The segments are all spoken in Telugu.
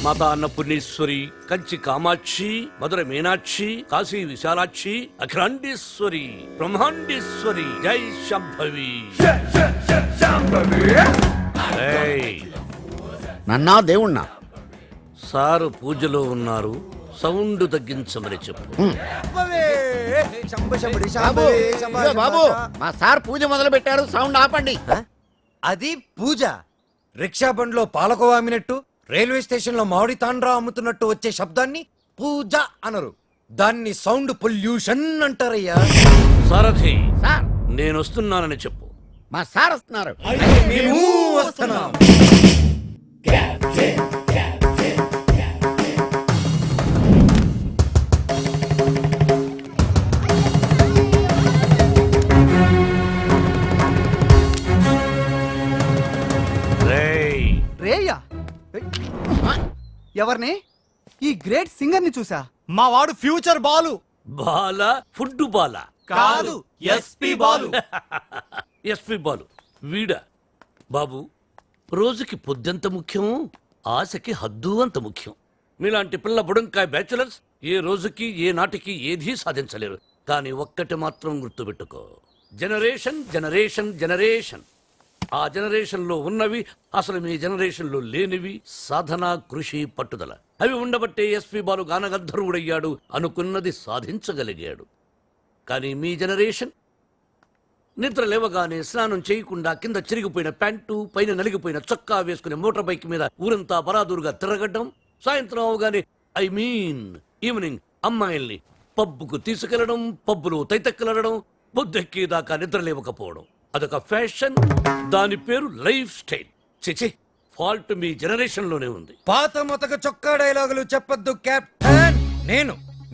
మాతా అన్నపూర్ణేశ్వరి, కంచి కామాక్షి, మధుర మీనాక్షి, కాశీ విశాలాక్షి, అఖిలాండేశ్వరి, బ్రహ్మాండేశ్వరి, జై శంభవి. ఏయ్, నన్నా దేవుణ్ణా సారు పూజలో ఉన్నారు, సౌండ్ తగ్గించమని చెప్పు. ఇదిగో బాబు, మా సార్ పూజ మొదలు పెట్టారు, సౌండ్ ఆపండి. అది పూజ. రిక్షా బండ్లో పాలకోవా అమ్మినట్టు, రైల్వే స్టేషన్ లో మామిడి తాండ్రా అమ్ముతున్నట్టు వచ్చే శబ్దాన్ని పూజ అనరు, దాన్ని సౌండ్ పొల్యూషన్ అంటారయ్యా. సారథి, సార్ నేను వస్తున్నానని చెప్పు. మా సార్ వస్తున్నారు. మేము వస్తున్నాం. రేయ్, రేయా ఎవరిని? ఈ గ్రేట్ సింగర్ ని చూసా. మా వాడు ఫ్యూచర్ బాలు బాల ఫుడ్ బాల కాదు, ఎస్పీ బాలు. ఎస్పి బాలు వీడా? బాబు, రోజుకి పొద్దెంత ముఖ్యం, ఆశకి హద్దు అంత ముఖ్యం. మీలాంటి పిల్ల బుడంకాయ బ్యాచులర్స్ ఏ రోజుకి ఏ నాటికి ఏదీ సాధించలేరు. కానీ ఒక్కటి మాత్రం గుర్తుపెట్టుకో, జనరేషన్ జనరేషన్ జనరేషన్. ఆ జనరేషన్ లో ఉన్నవి అసలు మీ జనరేషన్ లో లేనివి సాధన, కృషి, పట్టుదల. అవి ఉండబట్టే ఎస్పి బాలు గానగంధర్వుడయ్యాడు, అనుకున్నది సాధించగలిగాడు. కానీ మీ జనరేషన్ నిద్ర లేవగానే స్నానం చేయకుండా కింద చిరిగిపోయిన ప్యాంటు, పైన నలిగిపోయిన చొక్కా వేసుకుని మోటార్ బైక్ మీద ఊరంతా బరాదూరుగా తిరగడం, సాయంత్రం అవగానే ఈవినింగ్ అమ్మాయిల్ని పబ్బుకు తీసుకెళ్లడం, పబ్బులో తైతక్కలడం, పొద్దెక్కేదాకా నిద్ర లేవకపోవడం. అదొక ఫ్యాషన్, దాని పేరు లైఫ్ స్టైల్. చిచి, ఫాల్ట్ మీ జనరేషన్ లోనే ఉంది. పాత మొతక చొక్కా డైలాగులు చెప్పొద్దు కెప్టెన్.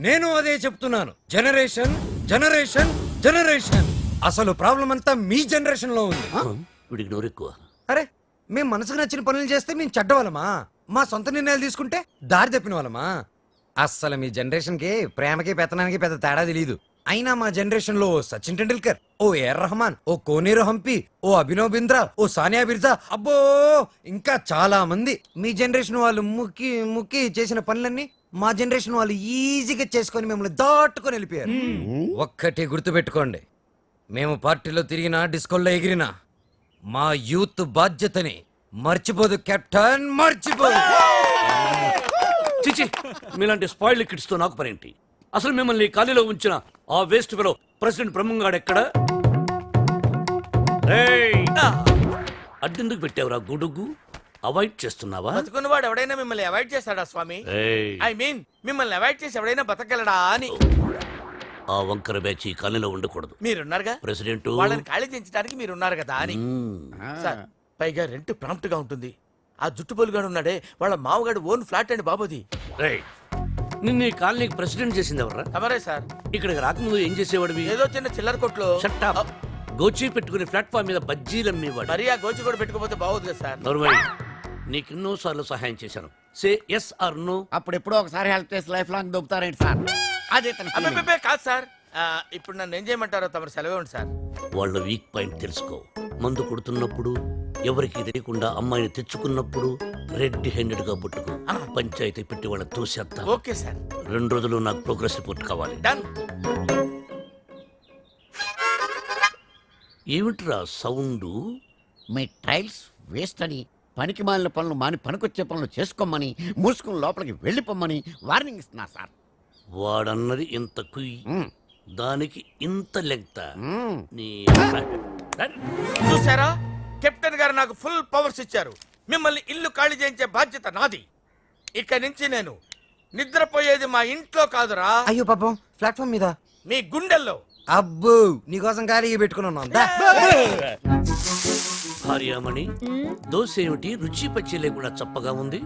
నేను అదే చెప్తున్నాను. Generation generation generation. అసలు ప్రాబ్లం అంతా మీ జనరేషన్ లో ఉంది. వీడికి నోరెక్కువ. అరే, మేము మనసుకు నచ్చిన పనులు చేస్తే మేము చెడ్డవాళ్ళమా? మా సొంత నిర్ణయాలు తీసుకుంటే దారి తప్పిన వాళ్ళమా? అస్సలు మీ జనరేషన్ కి ప్రేమకి పెత్తనానికి పెద్ద తేడా తెలియదు. అయినా మా జనరేషన్ లో సచిన్ టెండూల్కర్, ఓ ఏఆర్ రెహమాన్, ఓ కోనేరు హంపి, ఓ అభినవ్ బింద్రా, ఓ సానియా బిర్జా, అబ్బో ఇంకా చాలా మంది. మీ జనరేషన్ వాళ్ళు ముక్కి ముక్కి చేసిన పనులన్నీ మా జనరేషన్ వాళ్ళు ఈజీగా చేసుకొని మిమ్మల్ని దాటుకొని వెళ్ళిపోయారు. ఒక్కటి గుర్తుపెట్టుకోండి, మేము పార్టీలో తిరిగినా, డిస్కోల్లో ఎగిరినా మా యూత్ బాధ్యతని మర్చిపోదు కెప్టెన్, మర్చిపోదు. చిచి, మీలాంటి స్పాయిల్ కిడ్స్ తో నాకు పనేంటి? అసలు మిమ్మల్ని ఖాళీలో ఉంచిన ఆ వేస్ట్ ఫెలో ప్రెసిడెంట్ బ్రహ్మంగాడు ఎక్కడ? అడ్డెందుకు పెట్టావురా గొడుగు? అవాయిడ్ చేస్తున్నావా? బతుకున్నవాడు ఎవడైనా మిమ్మల్ని అవాయిడ్ చేస్తాడా స్వామి? ఐ మీన్ మిమ్మల్ని అవాయిడ్ చేసి ఎవడైనా బతకగలడా అని. ఆ వంకర బ్యాచ్ ఈ ఖాళీలో ఉండకూడదు. మీరున్నారుగా ప్రెసిడెంట్, వాళ్ళని ఖాళీ చేయించడానికి మీరున్నారు కదా అని. సార్, పైగా రెంట్ ప్రాంప్ట్ గా ఉంటుంది. ఆ జుట్టు పొలుగాడు ఉన్నాడే, వాళ్ళ మామగాడు ఓన్ ఫ్లాట్ అండి బాబుది. నిన్న ఈ కాలనీకి ప్రెసిడెంట్ చేసింది ఎవరా? తమరే సార్. ఇక్కడికి రాకముందు ఏం చేసేవాడివి? ఏదో చిన్న చిల్లర కొట్లో. గోచి పెట్టుకుని ప్లాట్ఫామ్ మీద బజ్జీలు అమ్మేవాడు. మరి ఆ గోచి కూడా పెట్టుకోపోతే బాగోదు కదా సార్. నర్మయ్, నీకెన్నో సార్లు సహాయం చేశాను. Say yes or no. అప్పుడు ఎప్పుడో ఒకసారి హెల్ప్ చేసి లైఫ్ లాంగ్ దొబ్బుతారేంటి సార్? అదే తన feeling. అబ్బే కాదు సార్. ఇప్పుడు నన్ను ఏం చేయమంటారో తమరు సెలవే ఉంది సార్. వాళ్ళ వీక్ పాయింట్ తెలుసుకో. మందు కొడుతున్నప్పుడు, ఎవరికి తెలియకుండా అమ్మాయిని తెచ్చుకున్నప్పుడు రెడ్ హ్యాండెడ్ గా పుట్టుకో. పంచాయతీ పెట్టి వాళ్ళని తోసేస్తా. Okay sir. 2 రోజులు నాకు ప్రోగ్రెస్ రిపోర్ట్ కావాలి. డన్. ఏమిట్రా సౌండ్? మీ ట్రైల్స్ వేస్ట్ అని, పనికి మాలిన పనులు మాని పనికొచ్చే పనులు చేసుకోమని, మూసుకుని లోపలికి వెళ్ళిపోమ్మని వార్నింగ్ ఇస్తున్నా సార్. వాడన్నది ఇంత కుయ్యి, దానికి ఇంత లెంగ్త. నీ చూసారా, కెప్టెన్ గారు నాకు ఫుల్ పవర్స్ ఇచ్చారు. మిమ్మల్ని ఇల్లు ఖాళీ చేయించే బాధ్యత నాది. ఇక నుంచి నేను నిద్రపోయేది మా ఇంట్లో కాదురా. అయ్యో పాపం, ప్లాట్ఫామ్ మీద మీ గుండెల్లో. అబ్బో, నీకోసం ఖాళీగా పెట్టుకున్నాను. భార్యామణి, దోశ ఏమిటి రుచి పచ్చి లేకుండా చప్పగా ఉంది?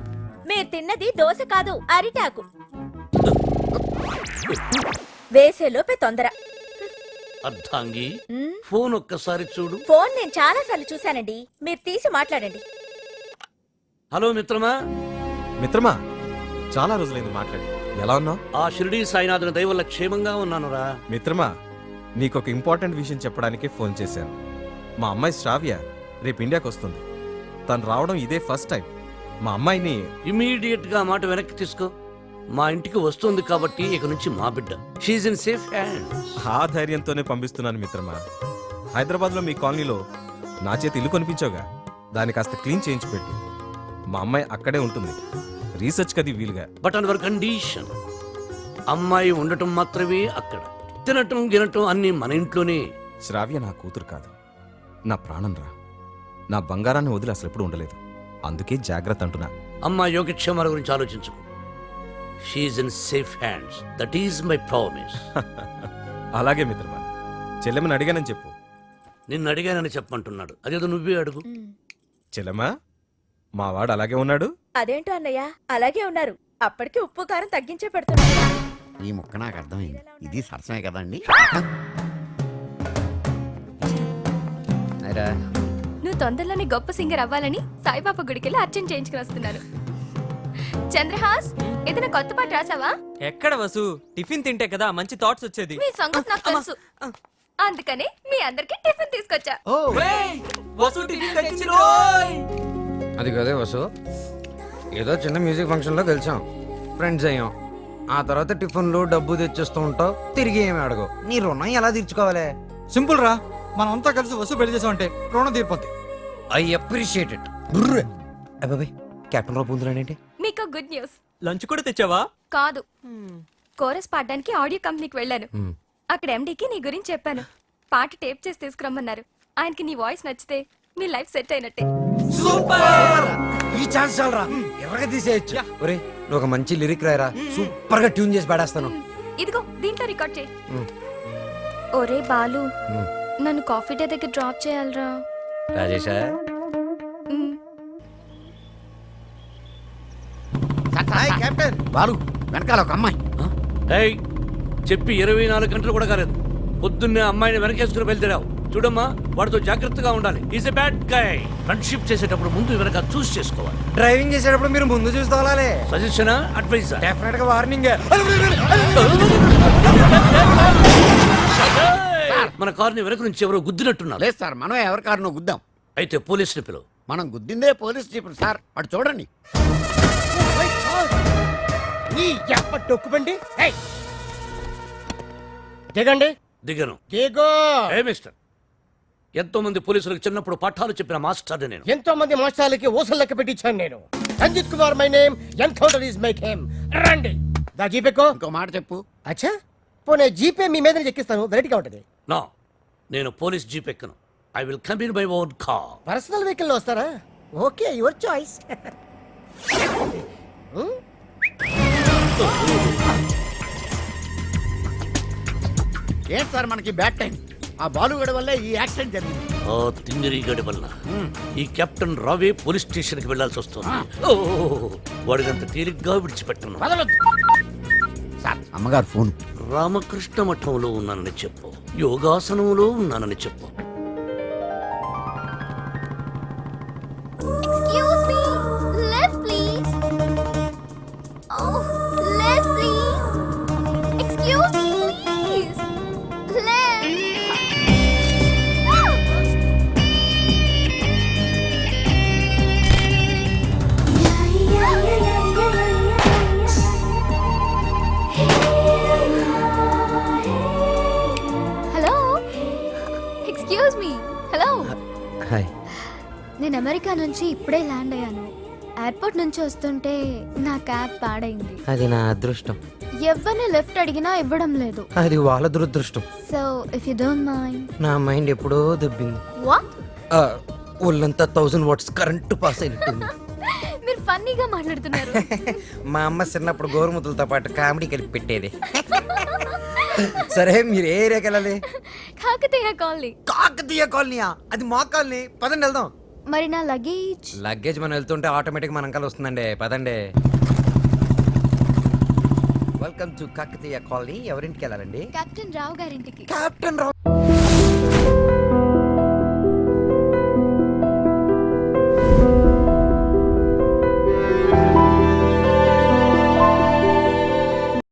మీరు తిన్నది దోశ కాదు, అరిటాకు. వేసేలోపే తొందర. అర్థాంగి, ఫోన్ ఒక్కసారి చూడు. ఫోన్ నేను చాలా సార్లు చూశానండి, మీరు తీసి మాట్లాడండి. హలో మిత్రమా. మిత్రమా, చాలా రోజులైంది మాట్లాడి. ఎలా ఉన్నావు? ఆ షిరిడీ సాయినాథుని దయ వల్ల క్షేమంగా ఉన్నానురా. మిత్రమా, నీకొక ఇంపార్టెంట్ విషయం చెప్పడానికి ఫోన్ చేశాను. మా అమ్మాయి శ్రావ్య రేపు ఇండియాకి వస్తుంది. తను రావడం ఇదే ఫస్ట్ టైం. మా అమ్మాయిని ఇమీడియట్ గా ఆ మాట వెనక్కి తీసుకో. మా ఇంటికి వస్తుంది కాబట్టి ఇక నుంచి మా బిడ్డ. She in safe hand. ఆ ధైర్యంతోనే పంపిస్తున్నాను మిత్రమా. హైదరాబాద్లో మీ కాలనీలో నా చేతి ఇల్లు కొనిపించావుగా, దాన్ని కాస్త క్లీన్ చేయించి పెట్టు. మా అమ్మాయి అక్కడే ఉంటుంది, రీసెర్చ్ కది వీలుగా. బట్ అన్ కండిషన్, అమ్మాయి ఉండటం మాత్రమే అక్కడ, తినటం గినటం అన్ని మన ఇంట్లోనే. శ్రావ్య నా కూతురు కాదు, నా ప్రాణం రా. నా బంగారాన్ని వదిలి అసలు ఎప్పుడు ఉండలేదు, అందుకే జాగ్రత్త అంటున్నా. అమ్మాయి యోగక్షేమాల గురించి ఆలోచించుకో. She in safe hands. That is my promise. అలాగే మిత్రమా, చెల్లెమని అడిగానని చెప్పు. నిన్ను అడిగానని చెప్పమంటున్నాడు, అదేదో నువ్వే అడుగు. చెల్లెమా, మా వాడు అలాగే ఉన్నాడు. అదేంటో అన్నయ్య అలాగే ఉన్నారు. అప్పటికి ఉప్పు కారం తగ్గించే పెడుతున్నారు. ఈ ముక్క నాకు అర్థమైంది. ఇది సరసమే కదండి. నువ్వు తొందరలోనే గొప్ప సింగర్ అవ్వాలని సాయిబాబా గుడికి వెళ్ళి అర్చన చేయించుకుని వస్తున్నారు. చంద్రహాస్, ఏదైనా కొత్త పాట రాసావా? ఎక్కడ వసు, టిఫిన్ తింటే కదా మంచి థాట్స్ వచ్చేది. మీ సంగతి నాకు తెలుసు, అందుకనే మీ అందరికి టిఫిన్ తీసుకొచ్చా. వసు టిఫిన్ తెచ్చిరోయ్. అది కదే వసు, ఏదో చిన్న మ్యూజిక్ ఫంక్షన్లో కలిసాం, ఫ్రెండ్స్ అయ్యాం. ఆ తర్వాత టిఫిన్లు డబ్బు తెచ్చేస్తూ ఉంటావు, తిరిగి ఏమి అడగవు. నీ రుణం ఎలా తీర్చుకోవాలి? సింపుల్ రా, మనం అంతా కలిసి వస్తు పెళ్లి చేసామంటే రుణం తీరిపోద్ది. I appreciate it. అబ్బాయి కెప్టెన్ రావు పొందులాడేంటి? మీకు గుడ్ న్యూస్. లంచ్ కూడా తెచ్చావా? కాదు, కోరస్ పాడడానికి ఆడియో కంపెనీకి వెళ్ళాను. అక్కడ ఎండీకి నీ గురించి చెప్పాను. పాట టేప్ చేసి తీసుకురమ్మన్నారు. ఆయనకి నీ వాయిస్ నచ్చితే మీ లైఫ్ సెట్ అయినట్టే. ఈ ఛాన్స్ చాలరా, ఎర్రగా తీసేయచ్చు. ఒరే నువ్వు ఒక మంచి లిరిక్ రాయరా, సూపర్ గా ట్యూన్ చేసి పాడేస్తాను. ఇదిగో దీంట్లో రికార్డ్ చేయి. ఒరే బాలు, నన్ను కాఫీ డే దగ్గర డ్రాప్ చేయాలరా. రాజేశా, కెప్టెన్ బాలు వెనకాల ఒక అమ్మాయి. ఏయ్, చెప్పి 24 గంటలు కూడా కాలేదు, పొద్దున్నే అమ్మాయిని వెనకేసుకుని బయలుదేరావు. చూడమ్మా, వాడితో జాగ్రత్తగా ఉండాలి. Is a bad guy. Friendship చేసేటప్పుడు ముందు వెనక చూస్ చేసుకోవాలి. డ్రైవింగ్ చేసేటప్పుడు మీరు ముందు చూసుకోవాలి. Suggestion, advise? డెఫినెట్ గా వార్నింగ్. మన కార్ని వెనక నుంచి ఎవరో గుద్దినట్టున్నారు. లేదు సార్, మనం ఎవరి కారునో గుద్దాం. అయితే పోలీసుని పిలువు. మనం గుద్దిందే పోలీస్ జీప్ సార్, అటు చూడండి. డొక్కుబండి దిగండి. దిగను. దిగో. ఏ మిస్టర్, ఎంతో మంది పోలీసులకు చిన్నప్పుడు పాఠాలు చెప్పిన మాస్టర్ నేను. ఎంతో మంది మోసాలకి ఊసలు లెక్క పెట్టించాను నేను. Ranjith Kumar my name, encounter is my game. రండి, దా జీపేకో. ఇంకో మాట చెప్పు. అచ్చా, పోనీ జీపే మీ మీద ఎక్కిస్తాను, వెరైటీగా ఉంటది. నో, నేను పోలీస్ జీప్ ఎక్కను. I will come in my own car. Personal vehicle లో వస్తారా? Okay, your choice. ఏంటి సార్ మనకి బ్యాడ్ టైం? ఆ బాలుగడ వల్లే ఈ యాక్సిడెంట్ జరిగింది. ఓ తింగిరి గడి వల్ల ఈ కెప్టెన్ రావే పోలీస్ స్టేషన్ కి వెళ్లాల్సి వస్తుంది. ఓ, వాడినంత తేలిగ్గా విడిచిపెట్టను. సార్ అమ్మగారు ఫోన్. రామకృష్ణ మఠంలో ఉన్నానని చెప్పు, యోగాసనంలో ఉన్నానని చెప్పు. Excuse me, left please. Oh, left please. Excuse me, please. Left. Hello, excuse me. Hello, hi. నేను అమెరికా నుంచి ఇప్పుడే ల్యాండ్ అయ్యాను. ఎయిర్పోర్ట్ నుంచి వస్తుంటే నా క్యాబ్ పాడైంది. అది నా అదృష్టం. ఎవరిని లెఫ్ట్ అడిగినా ఇవ్వడం లేదు. అది వాళ్ళ దురదృష్టం. So if you don't mind. నా మైండ్ ఎప్పుడో దెబ్బింది. వాట్? ఒళ్ళంతా 1000 వాట్స్ కరెంటు పాస్ అయినట్టుంది. మీరు ఫన్నీగా మాట్లాడుతున్నారు. మా అమ్మ చిన్నప్పుడు గోరుముతులతో పాటు కామెడీ కలిపి పెట్టేది. సరే, మీరు ఏ ఏరియాకి వెళ్ళాలి? కాకతీయ కాలనీ. కాకతీయ కాలనీయా? అది మా కాలనీ. పదండి వెళ్దాం. మరి నా లగేజ్? లగేజ్ మనం వెళ్తుంటే ఆటోమేటిక్ మన అంకల్ వస్తుందండి. పదండి. Welcome to Kakatiya colony. ఎవరింటికి వెళ్ళాలండి? కెప్టెన్ రావు గారింటికి. కెప్టెన్ రావు